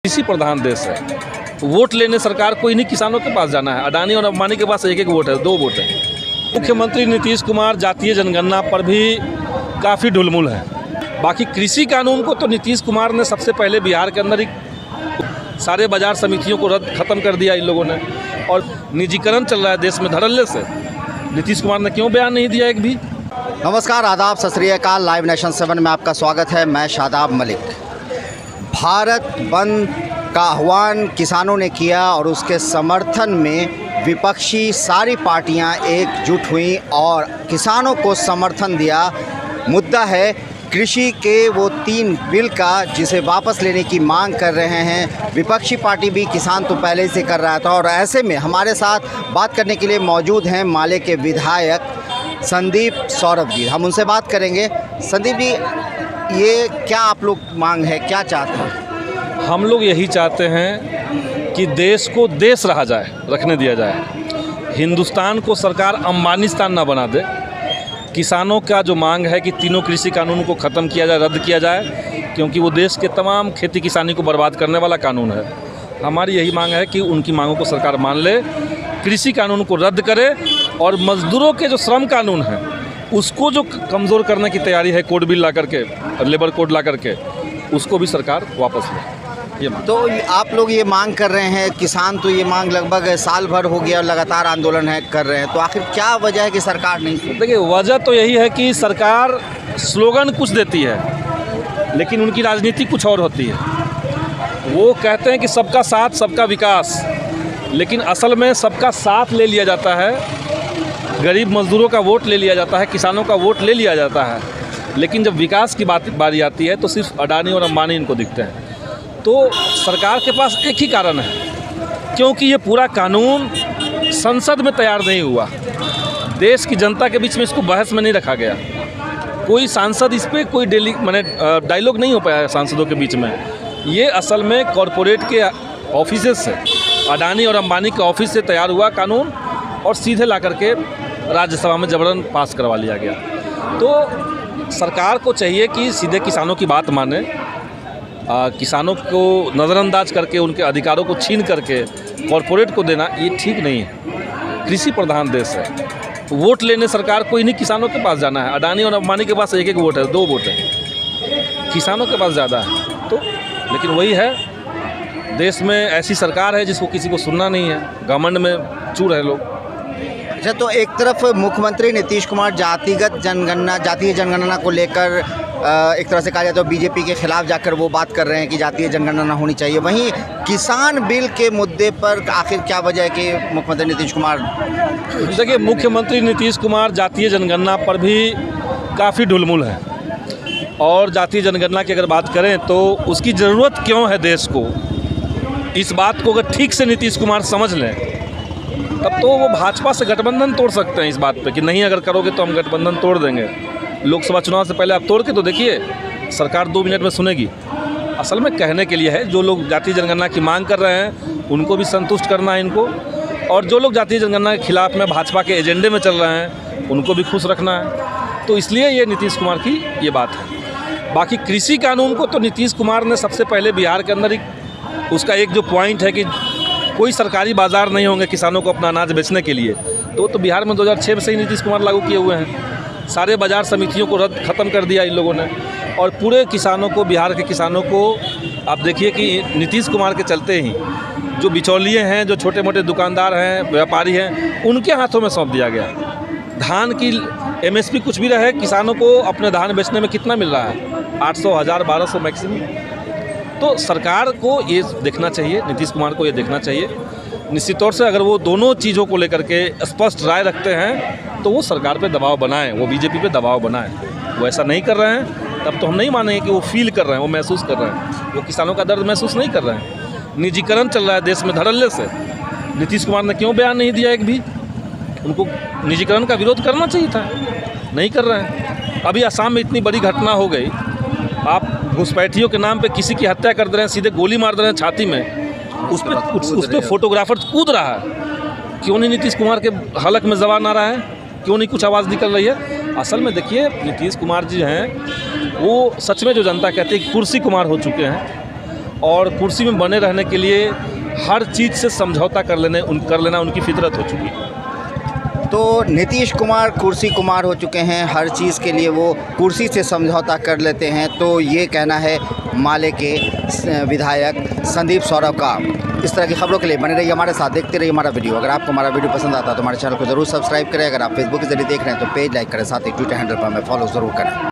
कृषि प्रधान देश है। वोट लेने सरकार को इन्हीं किसानों के पास जाना है। अडानी और अंबानी के पास एक एक वोट है, 2 वोट है। मुख्यमंत्री नीतीश कुमार जातीय जनगणना पर भी काफ़ी ढुलमुल है। बाकी कृषि कानून को तो नीतीश कुमार ने सबसे पहले बिहार के अंदर ही सारे बाजार समितियों को ख़त्म कर दिया इन लोगों ने, और निजीकरण चल रहा है देश में धड़ल्ले से। नीतीश कुमार ने क्यों बयान नहीं दिया एक भी? नमस्कार, आदाब, सत श्री अकाल। लाइव नेशन 7 में आपका स्वागत है। मैं शादाब मलिक। भारत बंद का आह्वान किसानों ने किया और उसके समर्थन में विपक्षी सारी पार्टियां एकजुट हुई और किसानों को समर्थन दिया। मुद्दा है कृषि के वो 3 बिल का, जिसे वापस लेने की मांग कर रहे हैं। विपक्षी पार्टी भी, किसान तो पहले से कर रहा था। और ऐसे में हमारे साथ बात करने के लिए मौजूद हैं माले के विधायक संदीप सौरभ जी। हम उनसे बात करेंगे। संदीप जी, ये क्या आप लोग मांग है, क्या चाहते हैं? हम लोग यही चाहते हैं कि देश को देश रहा जाए, रखने दिया जाए। हिंदुस्तान को सरकार अंबानिस्तान ना बना दे। किसानों का जो मांग है कि तीनों कृषि कानून को ख़त्म किया जाए, रद्द किया जाए, क्योंकि वो देश के तमाम खेती किसानी को बर्बाद करने वाला कानून है। हमारी यही मांग है कि उनकी मांगों को सरकार मान ले, कृषि कानून को रद्द करे, और मज़दूरों के जो श्रम कानून है उसको जो कमज़ोर करने की तैयारी है, कोड बिल ला करके, लेबर कोड ला करके, उसको भी सरकार वापस ले। तो आप लोग ये मांग कर रहे हैं, किसान तो ये मांग लगभग साल भर हो गया लगातार आंदोलन कर रहे हैं, तो आखिर क्या वजह है कि सरकार नहीं सुनती? देखिए, वजह तो यही है कि सरकार स्लोगन कुछ देती है, लेकिन उनकी राजनीति कुछ और होती है। वो कहते हैं कि सबका साथ सबका विकास, लेकिन असल में सबका साथ ले लिया जाता है, गरीब मजदूरों का वोट ले लिया जाता है, किसानों का वोट ले लिया जाता है, लेकिन जब विकास की बारी आती है तो सिर्फ अडानी और अंबानी इनको दिखते हैं। तो सरकार के पास एक ही कारण है, क्योंकि ये पूरा कानून संसद में तैयार नहीं हुआ। देश की जनता के बीच में इसको बहस में नहीं रखा गया। कोई सांसद इस पर कोई डायलॉग नहीं हो पाया सांसदों के बीच में। ये असल में कॉरपोरेट के ऑफिस से, अडानी और अंबानी के ऑफिस से तैयार हुआ कानून, और सीधे ला करके राज्यसभा में जबरन पास करवा लिया गया। तो सरकार को चाहिए कि सीधे किसानों की बात माने, किसानों को नज़रअंदाज करके उनके अधिकारों को छीन करके कॉरपोरेट को देना ये ठीक नहीं है। कृषि प्रधान देश है। वोट लेने सरकार को इन्हीं किसानों के पास जाना है। अडानी और अंबानी के पास एक एक वोट है, 2 वोट है, किसानों के पास ज़्यादा है। तो लेकिन वही है, देश में ऐसी सरकार है जिसको किसी को सुनना नहीं है, घमंड में चूर है लोग। अच्छा, तो एक तरफ मुख्यमंत्री नीतीश कुमार जातीय जनगणना को लेकर एक तरह से कहा जाए तो बीजेपी के खिलाफ जाकर वो बात कर रहे हैं कि जातीय जनगणना होनी चाहिए। वहीं किसान बिल के मुद्दे पर आखिर क्या वजह है कि मुख्यमंत्री नीतीश कुमार? देखिए, मुख्यमंत्री नीतीश कुमार जातीय जनगणना पर भी काफ़ी ढुलमुल है। और जातीय जनगणना की अगर बात करें तो उसकी ज़रूरत क्यों है देश को, इस बात को अगर ठीक से नीतीश कुमार समझ लें, तब तो वो भाजपा से गठबंधन तोड़ सकते हैं इस बात पे कि नहीं, अगर करोगे तो हम गठबंधन तोड़ देंगे। लोकसभा चुनाव से पहले आप तोड़ के तो देखिए, सरकार 2 मिनट में सुनेगी। असल में कहने के लिए है, जो लोग जातीय जनगणना की मांग कर रहे हैं उनको भी संतुष्ट करना है इनको, और जो लोग जातीय जनगणना के खिलाफ में भाजपा के एजेंडे में चल रहे हैं उनको भी खुश रखना है। तो इसलिए ये नीतीश कुमार की ये बात है। बाकी कृषि कानून को तो नीतीश कुमार ने सबसे पहले बिहार के अंदर ही, उसका एक जो पॉइंट है कि कोई सरकारी बाज़ार नहीं होंगे किसानों को अपना अनाज बेचने के लिए, तो बिहार में 2006 से ही नीतीश कुमार लागू किए हुए हैं। सारे बाजार समितियों को ख़त्म कर दिया इन लोगों ने, और पूरे किसानों को, बिहार के किसानों को आप देखिए कि नीतीश कुमार के चलते ही जो बिचौलिए हैं, जो छोटे मोटे दुकानदार हैं, व्यापारी हैं, उनके हाथों में सौंप दिया गया। धान की MSP कुछ भी रहे, किसानों को अपने धान बेचने में कितना मिल रहा है? 800, 1000, 1200 मैक्सिमम। तो सरकार को ये देखना चाहिए, नीतीश कुमार को ये देखना चाहिए निश्चित तौर से। अगर वो दोनों चीज़ों को लेकर के स्पष्ट राय रखते हैं तो वो सरकार पे दबाव बनाएं, वो बीजेपी पे दबाव बनाएं। वो ऐसा नहीं कर रहे हैं, तब तो हम नहीं मानेंगे कि वो फील कर रहे हैं, वो महसूस कर रहे हैं। वो किसानों का दर्द महसूस नहीं कर रहे हैं। निजीकरण चल रहा है देश में धड़ल्ले से। नीतीश कुमार ने क्यों बयान नहीं दिया एक भी? उनको निजीकरण का विरोध करना चाहिए था, नहीं कर रहे हैं। अभी असम में इतनी बड़ी घटना हो गई, आप घुसपैठियों के नाम पे किसी की हत्या कर दे रहे हैं, सीधे गोली मार दे रहे हैं छाती में, उस पर फोटोग्राफर कूद रहा है। क्यों नहीं नीतीश कुमार के हलक में जबान आ रहा है? क्यों नहीं कुछ आवाज़ निकल रही है? असल में देखिए, नीतीश कुमार जी हैं, वो सच में जो जनता कहती है कि कुर्सी कुमार हो चुके हैं। और कुर्सी में बने रहने के लिए हर चीज़ से समझौता कर लेना उनकी फितरत हो चुकी है। तो नीतीश कुमार कुर्सी कुमार हो चुके हैं, हर चीज़ के लिए वो कुर्सी से समझौता कर लेते हैं, तो ये कहना है माले के विधायक संदीप सौरभ का। इस तरह की खबरों के लिए बने रहिए हमारे साथ, देखते रहिए हमारा वीडियो। अगर आपको हमारा वीडियो पसंद आता है तो हमारे चैनल को ज़रूर सब्सक्राइब करें। अगर आप फेसबुक के जरिए देख रहे हैं तो पेज लाइक करें, साथ ही ट्विटर हैंडल पर हमें फॉलो ज़रूर करें।